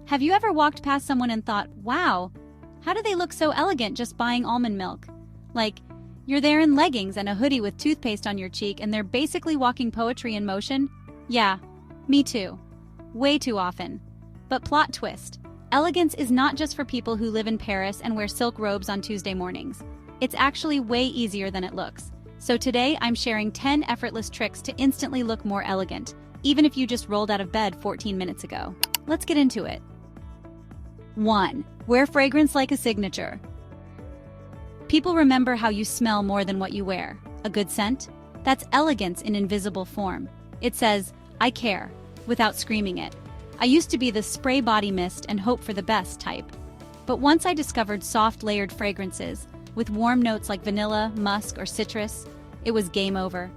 Have you ever walked past someone and thought, wow, how do they look so elegant just buying almond milk? Like, you're there in leggings and a hoodie with toothpaste on your cheek and they're basically walking poetry in motion? Yeah, me too. Way too often. But plot twist, elegance is not just for people who live in Paris and wear silk robes on Tuesday mornings. It's actually way easier than it looks. So today I'm sharing 10 effortless tricks to instantly look more elegant, even if you just rolled out of bed 14 minutes ago. Let's get into it. 1. Wear fragrance like a signature. People remember how you smell more than what you wear. A good scent? That's elegance in invisible form. It says, I care, without screaming it. I used to be the spray body mist and hope for the best type. But once I discovered soft layered fragrances, with warm notes like vanilla, musk, or citrus, it was game over.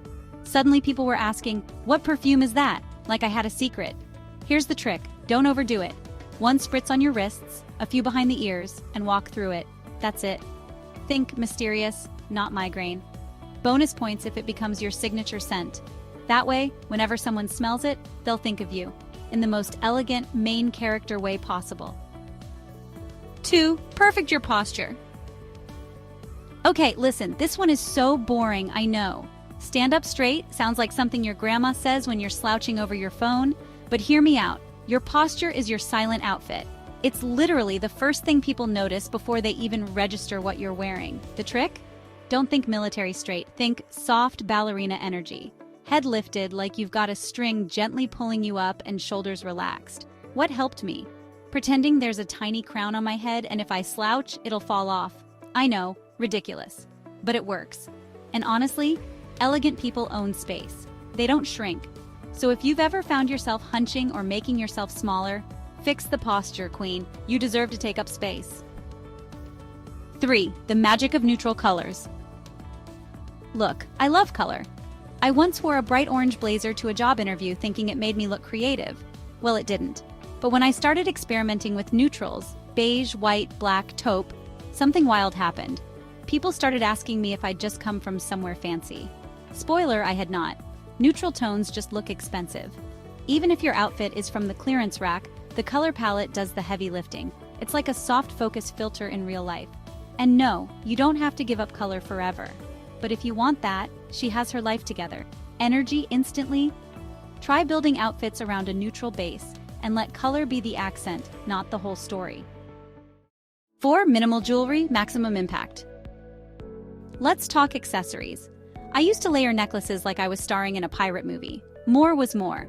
Suddenly people were asking, what perfume is that? Like I had a secret. Here's the trick, don't overdo it. 1 spritz on your wrists, a few behind the ears, and walk through it. That's it. Think mysterious, not migraine. Bonus points if it becomes your signature scent. That way, whenever someone smells it, they'll think of you, in the most elegant, main character way possible. 2. Perfect your posture. Okay, listen, this one is so boring, I know. Stand up straight sounds like something your grandma says when you're slouching over your phone, but hear me out. Your posture is your silent outfit. It's literally the first thing people notice before they even register what you're wearing. The trick? Don't think military straight, think soft ballerina energy. Head lifted like you've got a string gently pulling you up and shoulders relaxed. What helped me? Pretending there's a tiny crown on my head and if I slouch, it'll fall off. I know, ridiculous. But it works. And honestly, elegant people own space. They don't shrink. So if you've ever found yourself hunching or making yourself smaller, fix the posture, queen. You deserve to take up space. 3. The magic of neutral colors. Look, I love color. I once wore a bright orange blazer to a job interview thinking it made me look creative. Well, it didn't. But when I started experimenting with neutrals, beige, white, black, taupe, something wild happened. People started asking me if I'd just come from somewhere fancy. Spoiler, I had not. Neutral tones just look expensive. Even if your outfit is from the clearance rack, the color palette does the heavy lifting. It's like a soft focus filter in real life. And no, you don't have to give up color forever. But if you want that, she has her life together. Energy instantly. Try building outfits around a neutral base and let color be the accent, not the whole story. 4. Minimal jewelry, maximum impact. Let's talk accessories. I used to layer necklaces like I was starring in a pirate movie. More was more.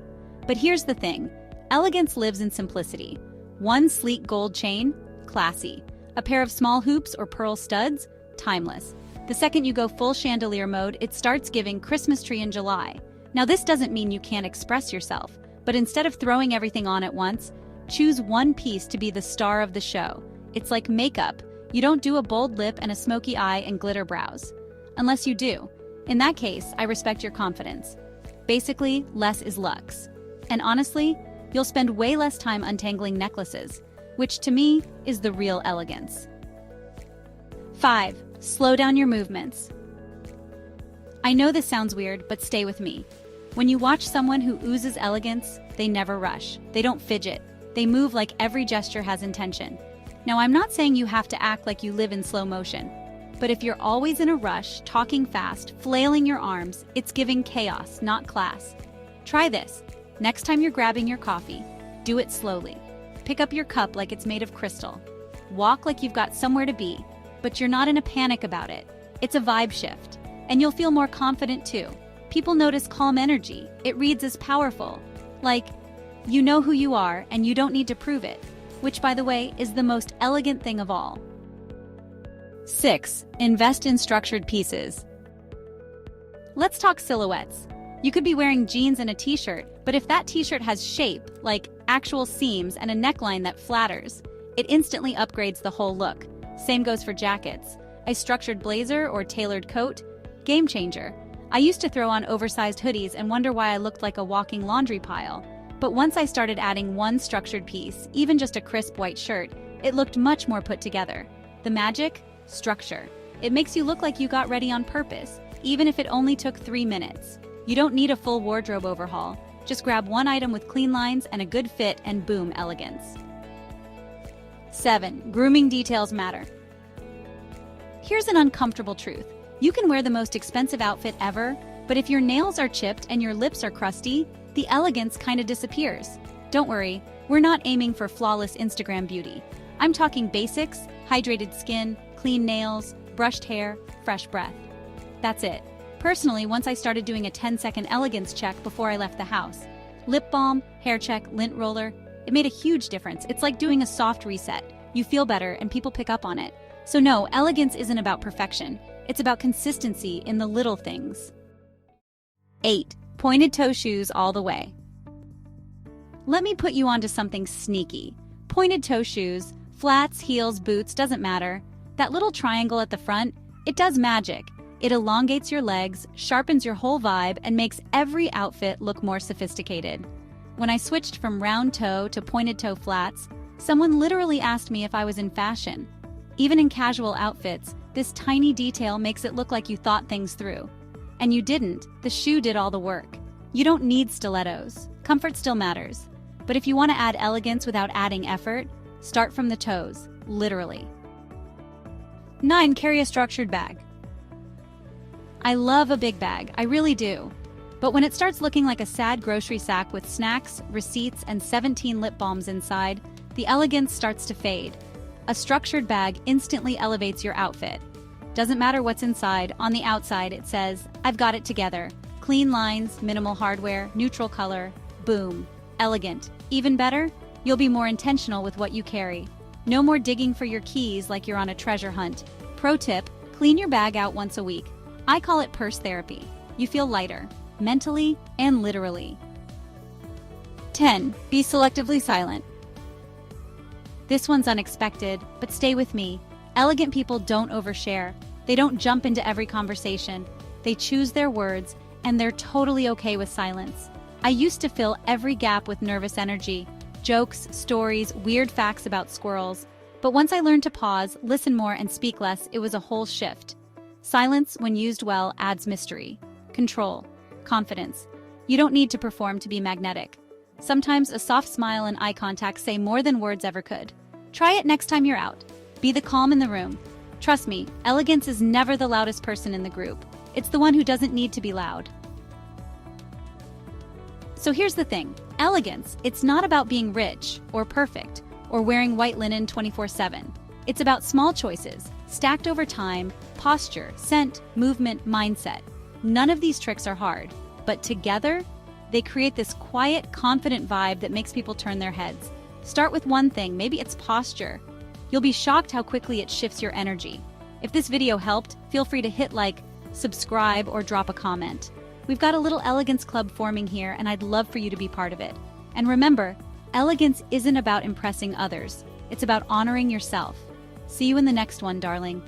But here's the thing. Elegance lives in simplicity. 1 sleek gold chain? Classy. A pair of small hoops or pearl studs? Timeless. The second you go full chandelier mode, it starts giving Christmas tree in July. Now this doesn't mean you can't express yourself, but instead of throwing everything on at once, choose one piece to be the star of the show. It's like makeup. You don't do a bold lip and a smoky eye and glitter brows. Unless you do. In that case, I respect your confidence. Basically, less is luxe. And honestly, you'll spend way less time untangling necklaces, which to me is the real elegance. 5. Slow down your movements. I know this sounds weird, but stay with me. When you watch someone who oozes elegance, they never rush. They don't fidget. They move like every gesture has intention. Now, I'm not saying you have to act like you live in slow motion. But if you're always in a rush, talking fast, flailing your arms, it's giving chaos, not class. Try this. Next time you're grabbing your coffee, do it slowly. Pick up your cup like it's made of crystal. Walk like you've got somewhere to be, but you're not in a panic about it. It's a vibe shift. And you'll feel more confident too. People notice calm energy. It reads as powerful. Like, you know who you are and you don't need to prove it. Which, by the way, is the most elegant thing of all. 6. Invest in structured pieces. Let's talk silhouettes. You could be wearing jeans and a t-shirt, but if that t-shirt has shape, like actual seams and a neckline that flatters, it instantly upgrades the whole look. Same goes for jackets. A structured blazer or tailored coat? Game changer. I used to throw on oversized hoodies and wonder why I looked like a walking laundry pile. But once I started adding one structured piece, even just a crisp white shirt, it looked much more put together. The magic? Structure. It makes you look like you got ready on purpose, even if it only took 3 minutes. You don't need a full wardrobe overhaul. Just grab one item with clean lines and a good fit and boom, elegance. 7. Grooming details matter. Here's an uncomfortable truth. You can wear the most expensive outfit ever, but if your nails are chipped and your lips are crusty, the elegance kind of disappears. Don't worry, we're not aiming for flawless Instagram beauty. I'm talking basics, hydrated skin, clean nails, brushed hair, fresh breath. That's it. Personally, once I started doing a 10-second elegance check before I left the house. Lip balm, hair check, lint roller. It made a huge difference. It's like doing a soft reset. You feel better and people pick up on it. So no, elegance isn't about perfection. It's about consistency in the little things. 8. Pointed toe shoes all the way. Let me put you onto something sneaky. Pointed toe shoes, flats, heels, boots, doesn't matter. That little triangle at the front, it does magic. It elongates your legs, sharpens your whole vibe, and makes every outfit look more sophisticated. When I switched from round toe to pointed toe flats, someone literally asked me if I was in fashion. Even in casual outfits, this tiny detail makes it look like you thought things through. And you didn't, the shoe did all the work. You don't need stilettos. Comfort still matters. But if you want to add elegance without adding effort, start from the toes, literally. 9. Carry a structured bag. I love a big bag, I really do. But when it starts looking like a sad grocery sack with snacks, receipts, and 17 lip balms inside, the elegance starts to fade. A structured bag instantly elevates your outfit. Doesn't matter what's inside, on the outside it says, "I've got it together." Clean lines, minimal hardware, neutral color, boom, elegant. Even better, you'll be more intentional with what you carry. No more digging for your keys like you're on a treasure hunt. Pro tip, clean your bag out once a week. I call it purse therapy. You feel lighter, mentally and literally. 10. Be selectively silent. This one's unexpected, but stay with me. Elegant people don't overshare. They don't jump into every conversation. They choose their words, and they're totally okay with silence. I used to fill every gap with nervous energy, jokes, stories, weird facts about squirrels. But once I learned to pause, listen more, and speak less, it was a whole shift. Silence, when used well, adds mystery, control, confidence. You don't need to perform to be magnetic. Sometimes a soft smile and eye contact say more than words ever could. Try it next time you're out. Be the calm in the room. Trust me, elegance is never the loudest person in the group. It's the one who doesn't need to be loud. So here's the thing. Elegance, it's not about being rich or perfect or wearing white linen 24/7. It's about small choices, stacked over time, posture, scent, movement, mindset. None of these tricks are hard, but together, they create this quiet, confident vibe that makes people turn their heads. Start with one thing, maybe it's posture. You'll be shocked how quickly it shifts your energy. If this video helped, feel free to hit like, subscribe, or drop a comment. We've got a little elegance club forming here, and I'd love for you to be part of it. And remember, elegance isn't about impressing others. It's about honoring yourself. See you in the next one, darling.